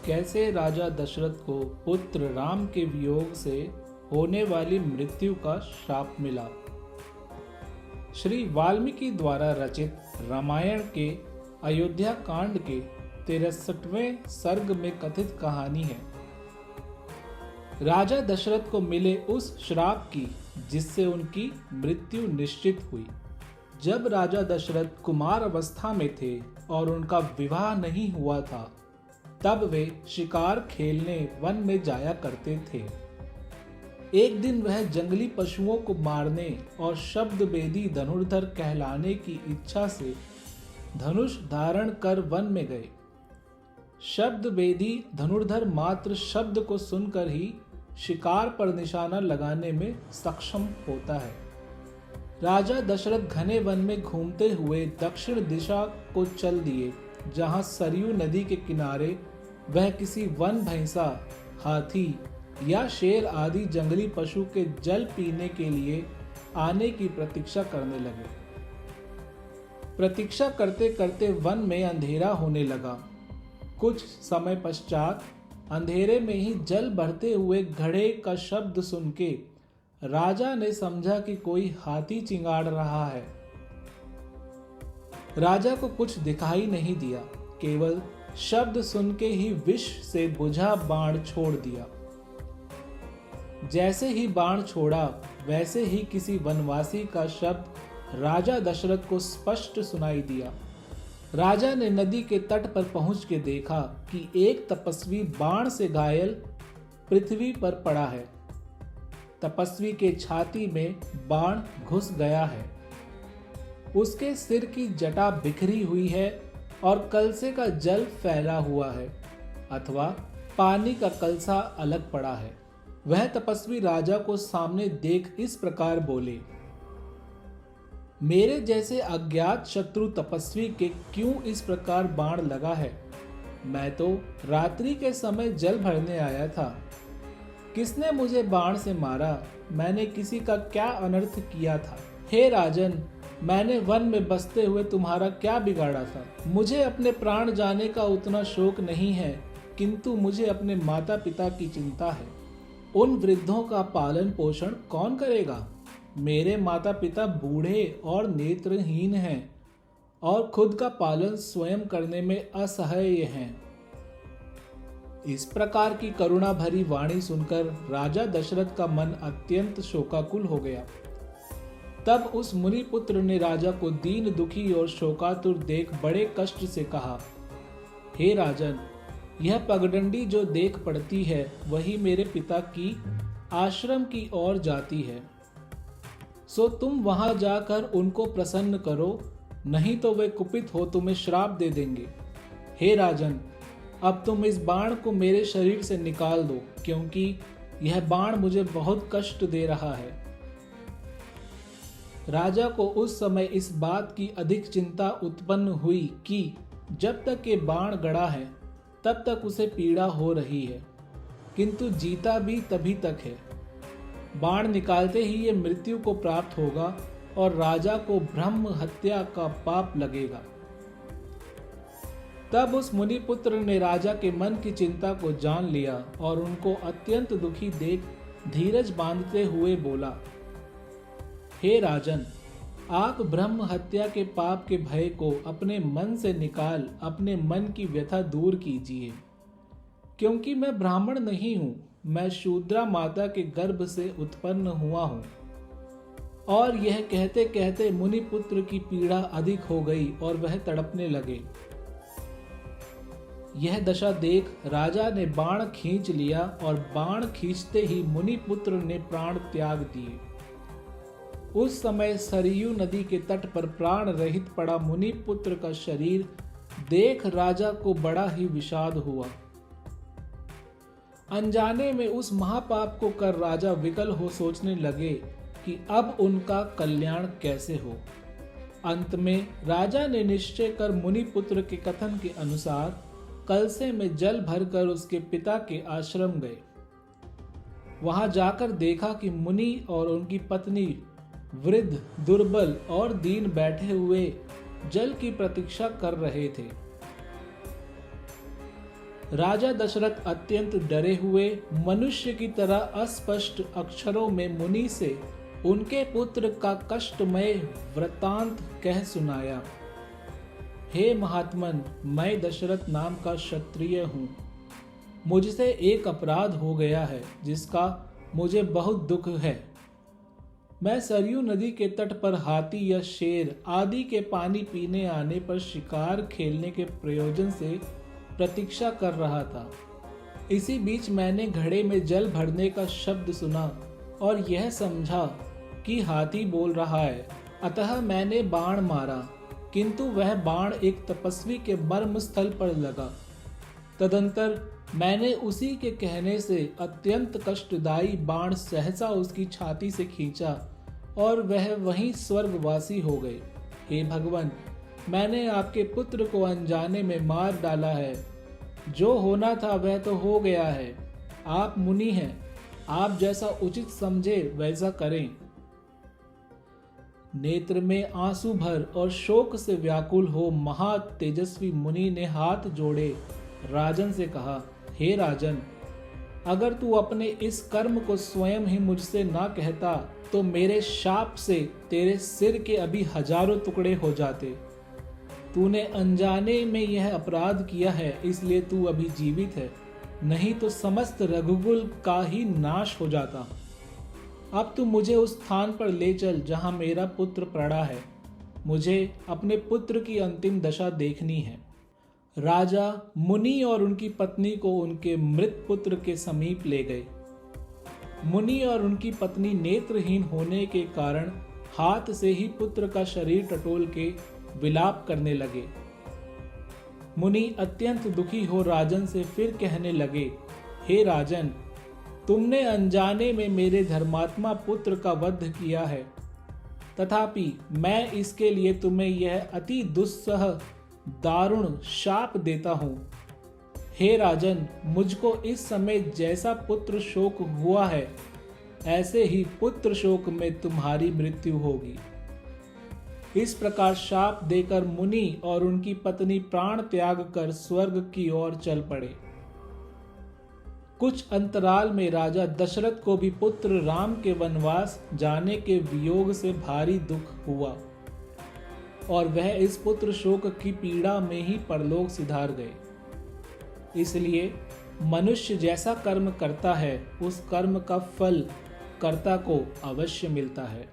कैसे राजा दशरथ को पुत्र राम के वियोग से होने वाली मृत्यु का श्राप मिला। श्री वाल्मीकि द्वारा रचित रामायण के अयोध्या कांड के 63वें सर्ग में कथित कहानी है राजा दशरथ को मिले उस श्राप की जिससे उनकी मृत्यु निश्चित हुई। जब राजा दशरथ कुमार अवस्था में थे और उनका विवाह नहीं हुआ था, तब वे शिकार खेलने वन में जाया करते थे। एक दिन वह जंगली पशुओं को मारने और शब्द वेदी धनुर्धर कहलाने की इच्छा से धनुष धारण कर वन में गए। शब्द वेदी धनुर्धर मात्र शब्द को सुनकर ही शिकार पर निशाना लगाने में सक्षम होता है। राजा दशरथ घने वन में घूमते हुए दक्षिण दिशा को चल दिए, जहां सरयू नदी के किनारे वह किसी वन भैंसा, हाथी या शेर आदि जंगली पशु के जल पीने के लिए आने की प्रतीक्षा करने लगे। प्रतीक्षा करते करते वन में अंधेरा होने लगा। कुछ समय पश्चात अंधेरे में ही जल भरते हुए घड़े का शब्द सुन के राजा ने समझा कि कोई हाथी चिंगाड़ रहा है। राजा को कुछ दिखाई नहीं दिया, केवल शब्द सुन के ही विष से बुझा बाण छोड़ दिया। जैसे ही बाण छोड़ा, वैसे ही किसी वनवासी का शब्द राजा दशरथ को स्पष्ट सुनाई दिया। राजा ने नदी के तट पर पहुंच के देखा कि एक तपस्वी बाण से घायल पृथ्वी पर पड़ा है। तपस्वी के छाती में बाण घुस गया है। उसके सिर की जटा बिखरी हुई है और कलसे का जल फैला हुआ है, अथवा पानी का कलसा अलग पड़ा है। वह तपस्वी राजा को सामने देख इस प्रकार बोले, मेरे जैसे अज्ञात शत्रु तपस्वी के क्यों इस प्रकार बाण लगा है? मैं तो रात्रि के समय जल भरने आया था। किसने मुझे बाण से मारा? मैंने किसी का क्या अनर्थ किया था? हे राजन, मैंने वन में बसते हुए तुम्हारा क्या बिगाड़ा था? मुझे अपने प्राण जाने का उतना शोक नहीं है, किंतु मुझे अपने माता पिता की चिंता है। उन वृद्धों का पालन पोषण कौन करेगा? मेरे माता पिता बूढ़े और नेत्रहीन हैं और खुद का पालन स्वयं करने में असहाय हैं। इस प्रकार की करुणा भरी वाणी सुनकर राजा दशरथ का मन अत्यंत शोकाकुल हो गया। तब उस मुनि पुत्र ने राजा को दीन दुखी और शोकातुर देख बड़े कष्ट से कहा, हे राजन, यह पगडंडी जो देख पड़ती है वही मेरे पिता की आश्रम की ओर जाती है। सो तुम वहां जाकर उनको प्रसन्न करो, नहीं तो वे कुपित हो तुम्हें श्राप दे देंगे। हे राजन, अब तुम इस बाण को मेरे शरीर से निकाल दो, क्योंकि यह बाण मुझे बहुत कष्ट दे रहा है। राजा को उस समय इस बात की अधिक चिंता उत्पन्न हुई कि जब तक ये बाण गड़ा है तब तक उसे पीड़ा हो रही है, किंतु जीता भी तभी तक है। बाण निकालते ही ये मृत्यु को प्राप्त होगा और राजा को ब्रह्म हत्या का पाप लगेगा। तब उस मुनि पुत्र ने राजा के मन की चिंता को जान लिया और उनको अत्यंत दुखी देख धीरज बांधते हुए बोला, हे राजन, आप ब्रह्म हत्या के पाप के भय को अपने मन से निकाल अपने मन की व्यथा दूर कीजिए, क्योंकि मैं ब्राह्मण नहीं हूं, मैं शूद्रा माता के गर्भ से उत्पन्न हुआ हूं। और यह कहते कहते मुनि पुत्र की पीड़ा अधिक हो गई और वह तड़पने लगे। यह दशा देख राजा ने बाण खींच लिया और बाण खींचते ही मुनि पुत्र ने प्राण त्याग दिए। उस समय सरयू नदी के तट पर प्राण रहित पड़ा मुनि पुत्र का शरीर देख राजा को बड़ा ही विषाद हुआ। अनजाने में उस महापाप को कर राजा विकल हो सोचने लगे कि अब उनका कल्याण कैसे हो। अंत में राजा ने निश्चय कर मुनि पुत्र के कथन के अनुसार कलसे में जल भरकर उसके पिता के आश्रम गए। वहां जाकर देखा कि मुनि और उनकी पत्नी वृद्ध, दुर्बल और दीन बैठे हुए जल की प्रतीक्षा कर रहे थे। राजा दशरथ अत्यंत डरे हुए मनुष्य की तरह अस्पष्ट अक्षरों में मुनि से उनके पुत्र का कष्टमय वृतांत कह सुनाया। हे महात्मन, मैं दशरथ नाम का क्षत्रिय हूँ। मुझसे एक अपराध हो गया है जिसका मुझे बहुत दुख है। मैं सरयू नदी के तट पर हाथी या शेर आदि के पानी पीने आने पर शिकार खेलने के प्रयोजन से प्रतीक्षा कर रहा था। इसी बीच मैंने घड़े में जल भरने का शब्द सुना और यह समझा कि हाथी बोल रहा है, अतः मैंने बाण मारा, किंतु वह बाण एक तपस्वी के मर्म स्थल पर लगा। तदंतर मैंने उसी के कहने से अत्यंत कष्टदायी बाण सहसा उसकी छाती से खींचा और वह वहीं स्वर्गवासी हो गए। हे भगवान, मैंने आपके पुत्र को अनजाने में मार डाला है। जो होना था वह तो हो गया है। आप मुनि हैं, आप जैसा उचित समझे वैसा करें। नेत्र में आंसू भर और शोक से व्याकुल हो महा तेजस्वी मुनि ने हाथ जोड़े राजन से कहा, हे राजन, अगर तू अपने इस कर्म को स्वयं ही मुझसे ना कहता तो मेरे शाप से तेरे सिर के अभी हजारों टुकड़े हो जाते। तूने अनजाने में यह अपराध किया है, इसलिए तू अभी जीवित है, नहीं तो समस्त रघुकुल का ही नाश हो जाता। अब तू मुझे उस स्थान पर ले चल जहां मेरा पुत्र पड़ा है। मुझे अपने पुत्र की अंतिम दशा देखनी है। राजा मुनि और उनकी पत्नी को उनके मृत पुत्र के समीप ले गए। मुनि और उनकी पत्नी नेत्रहीन होने के कारण हाथ से ही पुत्र का शरीर टटोल के विलाप करने लगे। मुनि अत्यंत दुखी हो राजन से फिर कहने लगे, हे राजन, तुमने अनजाने में मेरे धर्मात्मा पुत्र का वध किया है, तथापि मैं इसके लिए तुम्हें यह अति दुस्सह दारुण शाप देता हूँ। हे राजन, मुझको इस समय जैसा पुत्र शोक हुआ है, ऐसे ही पुत्र शोक में तुम्हारी मृत्यु होगी। इस प्रकार शाप देकर मुनि और उनकी पत्नी प्राण त्याग कर स्वर्ग की ओर चल पड़े। कुछ अंतराल में राजा दशरथ को भी पुत्र राम के वनवास जाने के वियोग से भारी दुख हुआ और वह इस पुत्र शोक की पीड़ा में ही परलोक सिधार गए। इसलिए मनुष्य जैसा कर्म करता है, उस कर्म का फल कर्ता को अवश्य मिलता है।